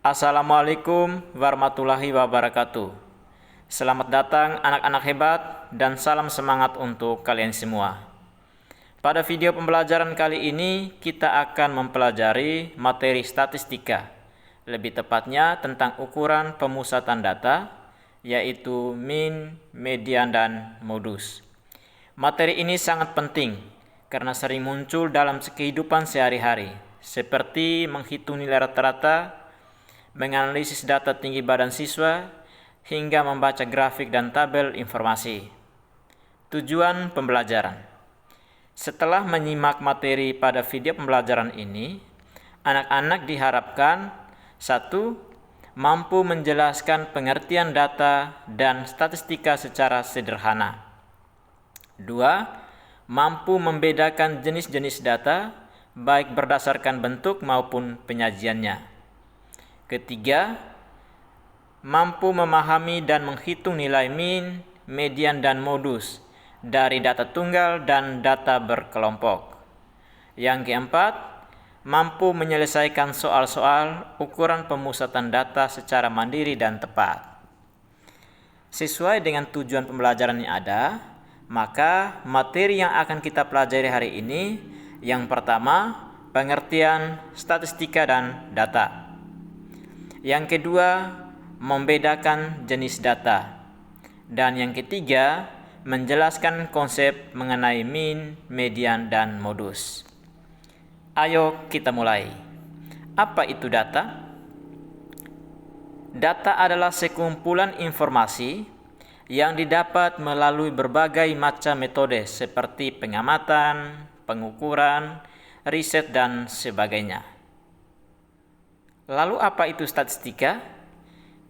Assalamualaikum warahmatullahi wabarakatuh. Selamat datang anak-anak hebat dan salam semangat untuk kalian semua. Pada video pembelajaran kali ini kita akan mempelajari materi statistika, lebih tepatnya tentang ukuran pemusatan data, yaitu mean, median, dan modus. Materi ini sangat penting karena sering muncul dalam kehidupan sehari-hari, seperti menghitung nilai rata-rata, menganalisis data tinggi badan siswa, hingga membaca grafik dan tabel informasi. Tujuan pembelajaran. Setelah menyimak materi pada video pembelajaran ini, anak-anak diharapkan 1. Mampu menjelaskan pengertian data dan statistika secara sederhana. 2. Mampu membedakan jenis-jenis data, baik berdasarkan bentuk maupun penyajiannya. 3. Mampu memahami dan menghitung nilai mean, median, dan modus dari data tunggal dan data berkelompok. Yang keempat, mampu menyelesaikan soal-soal ukuran pemusatan data secara mandiri dan tepat. Sesuai dengan tujuan pembelajaran yang ada, maka materi yang akan kita pelajari hari ini, yang pertama, pengertian statistika dan data. Yang kedua, membedakan jenis data. Dan yang ketiga, menjelaskan konsep mengenai mean, median, dan modus. Ayo kita mulai. Apa itu data? Data adalah sekumpulan informasi yang didapat melalui berbagai macam metode seperti pengamatan, pengukuran, riset, dan sebagainya. Lalu apa itu statistika?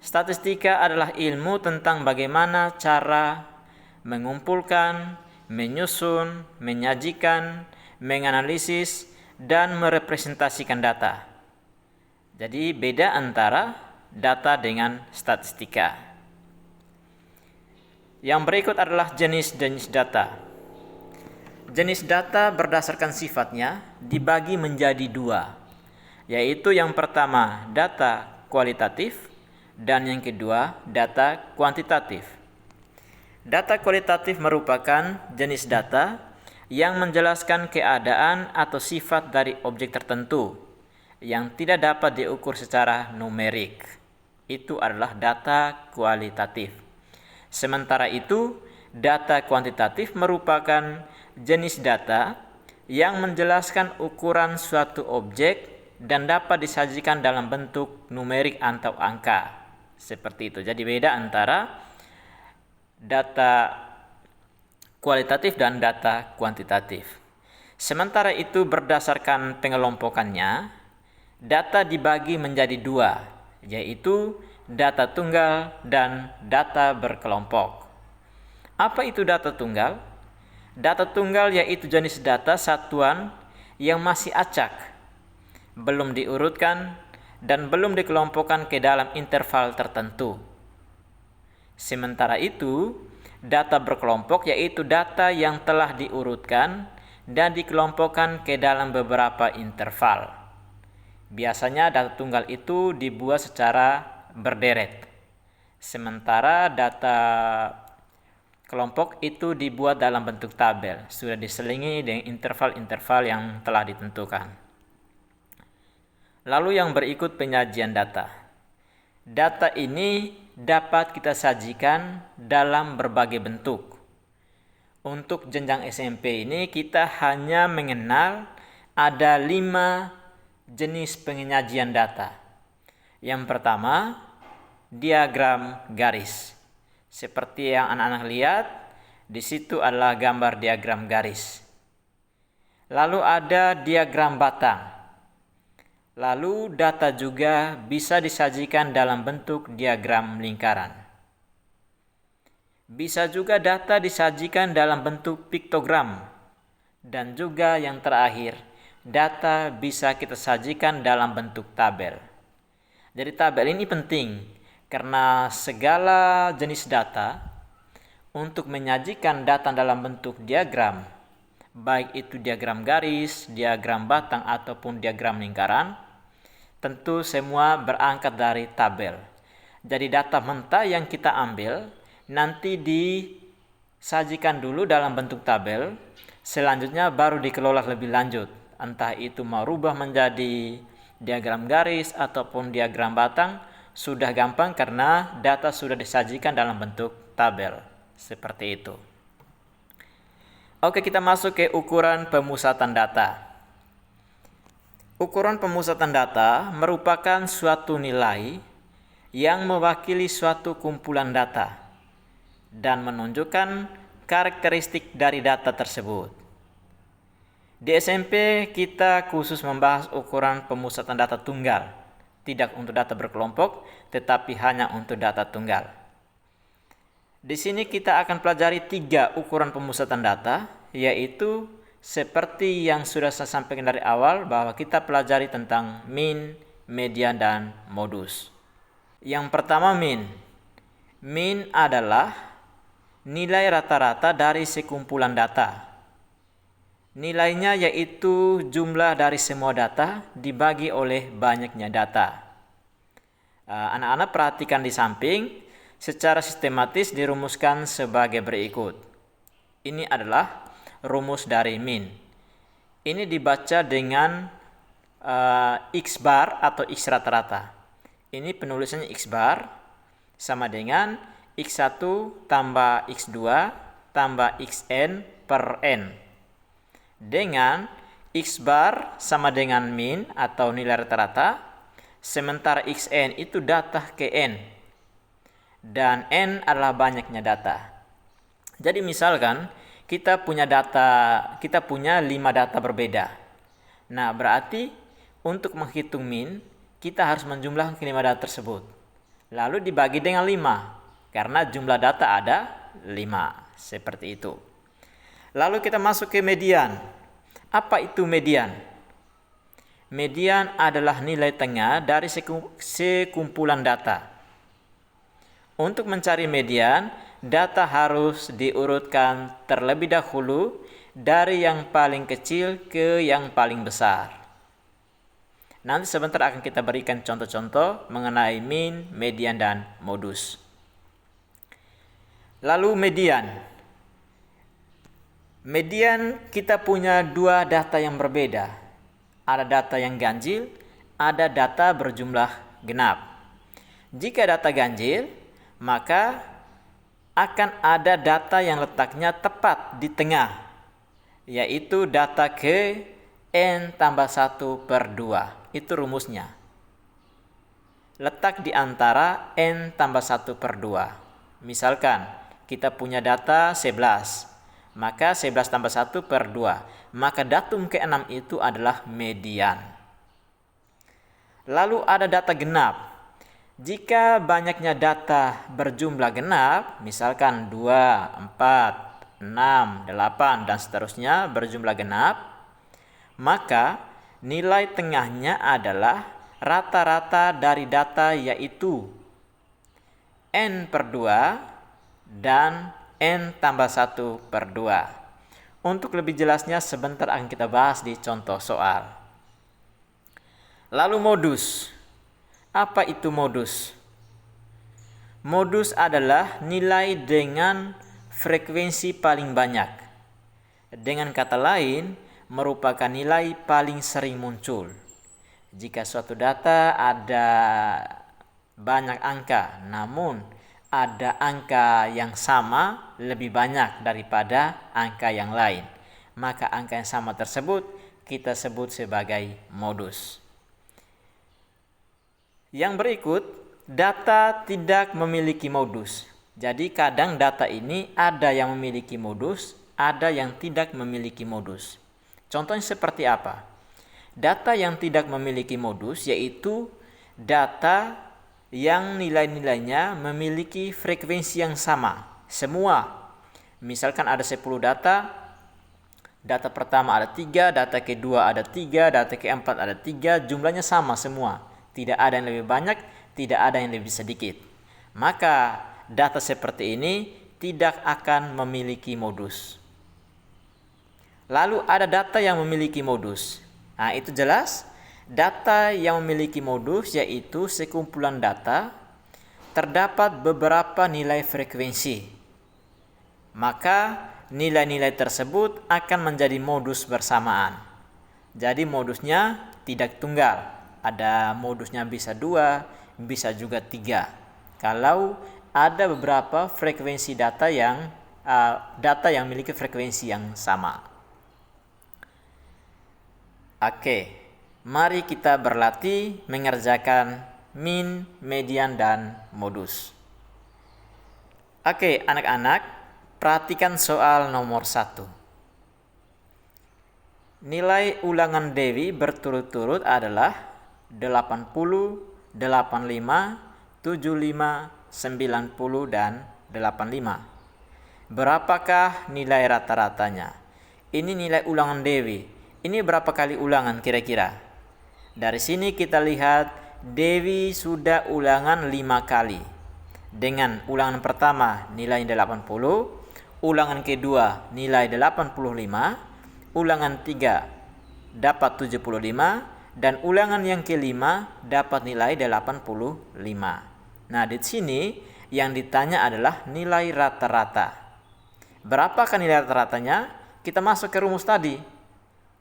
Statistika adalah ilmu tentang bagaimana cara mengumpulkan, menyusun, menyajikan, menganalisis, dan merepresentasikan data. Jadi beda antara data dengan statistika. Yang berikut adalah jenis-jenis data. Jenis data berdasarkan sifatnya dibagi menjadi dua, yaitu yang pertama data kualitatif dan yang kedua data kuantitatif. Data kualitatif merupakan jenis data yang menjelaskan keadaan atau sifat dari objek tertentu yang tidak dapat diukur secara numerik. Itu adalah data kualitatif. Sementara itu, data kuantitatif merupakan jenis data yang menjelaskan ukuran suatu objek dan dapat disajikan dalam bentuk numerik atau angka. Seperti itu. Jadi beda antara data kualitatif dan data kuantitatif. Sementara itu berdasarkan pengelompokannya, data dibagi menjadi dua, yaitu data tunggal dan data berkelompok. Apa itu data tunggal? Data tunggal yaitu jenis data satuan yang masih acak, belum diurutkan, dan belum dikelompokkan ke dalam interval tertentu. Sementara itu, data berkelompok yaitu data yang telah diurutkan dan dikelompokkan ke dalam beberapa interval. Biasanya data tunggal itu dibuat secara berderet. Sementara data kelompok itu dibuat dalam bentuk tabel, sudah diselingi dengan interval-interval yang telah ditentukan. Lalu yang berikut penyajian data. Data ini dapat kita sajikan dalam berbagai bentuk. Untuk jenjang SMP ini kita hanya mengenal ada 5 jenis penyajian data. Yang pertama, diagram garis. Seperti yang anak-anak lihat, di situ adalah gambar diagram garis. Lalu ada diagram batang. Lalu data juga bisa disajikan dalam bentuk diagram lingkaran. Bisa juga data disajikan dalam bentuk piktogram. Dan juga yang terakhir, data bisa kita sajikan dalam bentuk tabel. Jadi tabel ini penting karena segala jenis data untuk menyajikan data dalam bentuk diagram, baik itu diagram garis, diagram batang, ataupun diagram lingkaran, tentu semua berangkat dari tabel. Jadi data mentah yang kita ambil nanti disajikan dulu dalam bentuk tabel, selanjutnya baru dikelola lebih lanjut. Entah itu mau rubah menjadi diagram garis ataupun diagram batang, sudah gampang karena data sudah disajikan dalam bentuk tabel. Seperti itu. Oke, kita masuk ke ukuran pemusatan data. Ukuran pemusatan data merupakan suatu nilai yang mewakili suatu kumpulan data dan menunjukkan karakteristik dari data tersebut. Di SMP kita khusus membahas ukuran pemusatan data tunggal, tidak untuk data berkelompok, tetapi hanya untuk data tunggal. Di sini kita akan pelajari 3 ukuran pemusatan data, yaitu seperti yang sudah saya sampaikan dari awal bahwa kita pelajari tentang mean, median, dan modus. Yang pertama mean. Mean adalah nilai rata-rata dari sekumpulan data. Nilainya yaitu jumlah dari semua data dibagi oleh banyaknya data. Anak-anak perhatikan di samping, secara sistematis dirumuskan sebagai berikut. Ini adalah rumus dari mean. Ini dibaca dengan X bar atau X rata-rata. Ini penulisannya X bar sama dengan X1 tambah X2 tambah Xn per N. Dengan X bar sama dengan mean atau nilai rata-rata, sementara Xn itu data ke N. Dan N adalah banyaknya data. Jadi misalkan kita punya 5 data berbeda. Nah, berarti untuk menghitung mean, kita harus menjumlahkan ke 5 data tersebut. Lalu dibagi dengan 5, karena jumlah data ada 5. Seperti itu. Lalu kita masuk ke median. Apa itu median? Median adalah nilai tengah dari sekumpulan data. Untuk mencari median, data harus diurutkan terlebih dahulu dari yang paling kecil ke yang paling besar. Nanti sebentar akan kita berikan contoh-contoh mengenai mean, median, dan modus. Lalu median. Median kita punya 2 data yang berbeda. Ada data yang ganjil, ada data berjumlah genap. Jika data ganjil, maka akan ada data yang letaknya tepat di tengah, yaitu data ke N tambah 1 per 2. Itu rumusnya. Letak di antara N tambah 1 per 2. Misalkan kita punya data 11, maka 11 tambah 1 per 2. Maka datum ke-6 itu adalah median. Lalu ada data genap. Jika banyaknya data berjumlah genap, misalkan 2, 4, 6, 8, dan seterusnya berjumlah genap, maka nilai tengahnya adalah rata-rata dari data yaitu N per 2 dan N tambah 1 per 2. Untuk lebih jelasnya sebentar akan kita bahas di contoh soal. Lalu modus. Apa itu modus? Modus adalah nilai dengan frekuensi paling banyak. Dengan kata lain, merupakan nilai paling sering muncul. Jika suatu data ada banyak angka, namun ada angka yang sama lebih banyak daripada angka yang lain, maka angka yang sama tersebut kita sebut sebagai modus. Yang berikut, data tidak memiliki modus. Jadi kadang data ini ada yang memiliki modus, ada yang tidak memiliki modus. Contohnya seperti apa? Data yang tidak memiliki modus yaitu data yang nilai-nilainya memiliki frekuensi yang sama, semua. Misalkan ada 10 data, data pertama ada 3, data kedua ada 3, data keempat ada 3, jumlahnya sama semua. Tidak ada yang lebih banyak, tidak ada yang lebih sedikit. Maka data seperti ini tidak akan memiliki modus. Lalu ada data yang memiliki modus. Nah, itu jelas data yang memiliki modus yaitu sekumpulan data, terdapat beberapa nilai frekuensi. Maka nilai-nilai tersebut akan menjadi modus bersamaan. Jadi modusnya tidak tunggal. Ada modusnya bisa 2, bisa juga 3. Kalau ada beberapa frekuensi data yang memiliki frekuensi yang sama. Oke, mari kita berlatih mengerjakan min, median, dan modus. Oke, anak-anak, perhatikan soal nomor 1. Nilai ulangan Dewi berturut-turut adalah 80, 85, 75, 90, dan 85. Berapakah nilai rata-ratanya? Ini nilai ulangan Dewi. Ini berapa kali ulangan kira-kira? Dari sini kita lihat Dewi sudah ulangan 5 kali. Dengan ulangan pertama nilai 80, ulangan kedua nilai 85, ulangan 3 dapat 75, dan ulangan yang kelima dapat nilai 85. Nah, di sini yang ditanya adalah nilai rata-rata. Berapakah nilai rata-ratanya? Kita masuk ke rumus tadi.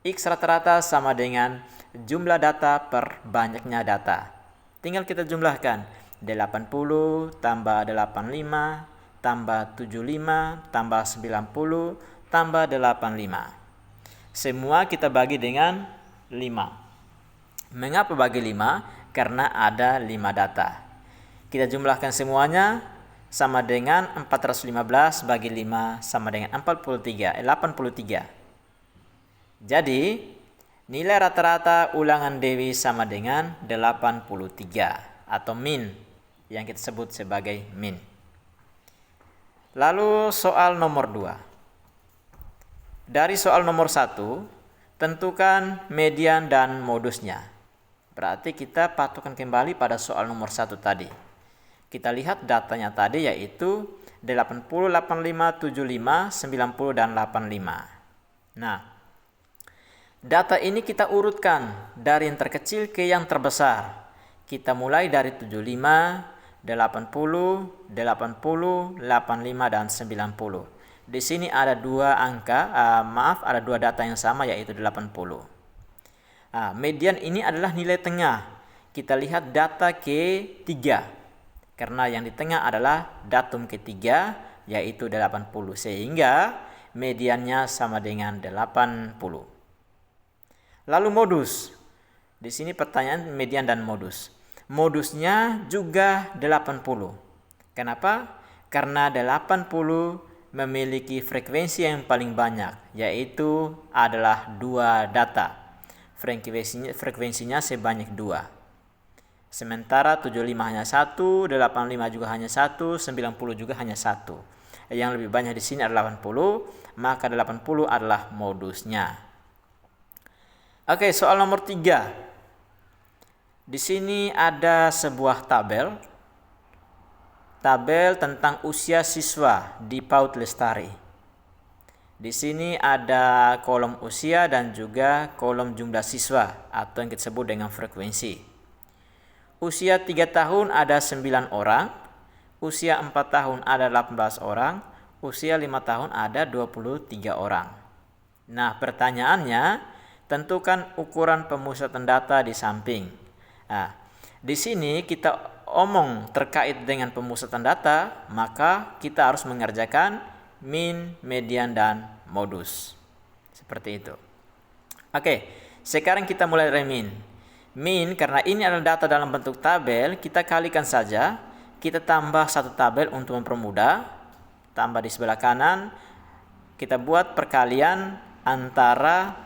X rata-rata sama dengan jumlah data per banyaknya data. Tinggal kita jumlahkan. 80 tambah 85 tambah 75 tambah 90 tambah 85. Semua kita bagi dengan 5. Mengapa bagi 5? Karena ada 5 data. Kita jumlahkan semuanya sama dengan 415 bagi 5 sama dengan 83. Jadi, nilai rata-rata ulangan Dewi sama dengan 83 atau min, yang kita sebut sebagai min. Lalu soal nomor 2. Dari soal nomor 1, tentukan median dan modusnya. Berarti kita patokan kembali pada soal nomor 1 tadi. Kita lihat datanya tadi yaitu 80, 85, 75, 90, dan 85. Nah, data ini kita urutkan dari yang terkecil ke yang terbesar. Kita mulai dari 75, 80, 85, dan 90. Di sini ada dua angka, ada dua data yang sama yaitu 80. Median ini adalah nilai tengah. Kita lihat data ketiga. Karena yang di tengah adalah datum ketiga yaitu 80. Sehingga mediannya sama dengan 80. Lalu modus. Di sini pertanyaan median dan modus. Modusnya juga 80. Kenapa? Karena 80 memiliki frekuensi yang paling banyak, yaitu adalah 2 data. Frekuensinya sebanyak 2. Sementara 75 hanya 1, 85 juga hanya 1, 90 juga hanya 1. Yang lebih banyak di sini adalah 80, maka 80 adalah modusnya. Oke, soal nomor 3. Di sini ada sebuah tabel tentang usia siswa di PAUD Lestari. Di sini ada kolom usia dan juga kolom jumlah siswa atau yang kita sebut dengan frekuensi. Usia 3 tahun ada 9 orang, usia 4 tahun ada 18 orang, usia 5 tahun ada 23 orang. Nah, pertanyaannya, tentukan ukuran pemusatan data di samping. Nah, di sini kita omong terkait dengan pemusatan data, maka kita harus mengerjakan min, median, dan modus. Seperti itu. Oke, sekarang kita mulai dari min. Min, karena ini adalah data dalam bentuk tabel, kita kalikan saja. Kita tambah satu tabel untuk mempermudah. Tambah di sebelah kanan. Kita buat perkalian antara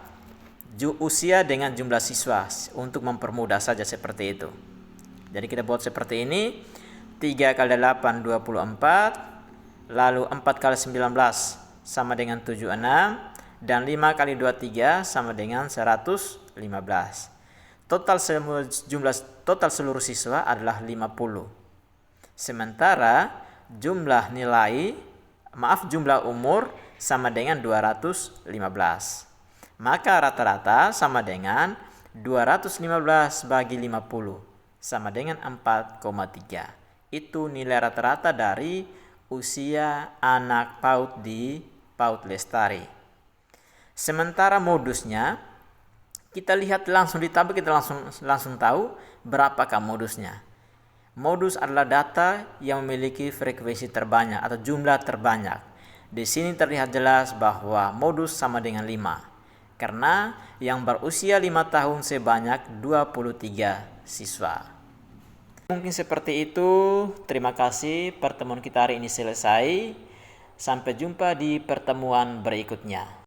usia dengan jumlah siswa untuk mempermudah saja seperti itu. Jadi kita buat seperti ini. 3 kali 8, 24. Lalu 4 kali 19 sama dengan 76. Dan 5 kali 23 sama dengan 115. Total seluruh siswa adalah 50. Sementara jumlah umur sama dengan 215. Maka rata-rata sama dengan 215 bagi 50 sama dengan 4,3. Itu nilai rata-rata dari usia anak PAUD di PAUD Lestari. Sementara modusnya, kita lihat langsung di tabel, kita langsung tahu berapakah modusnya. Modus adalah data yang memiliki frekuensi terbanyak atau jumlah terbanyak. Di sini terlihat jelas bahwa modus sama dengan 5. Karena yang berusia 5 tahun sebanyak 23 siswa. Mungkin seperti itu. Terima kasih, pertemuan kita hari ini selesai. Sampai jumpa di pertemuan berikutnya.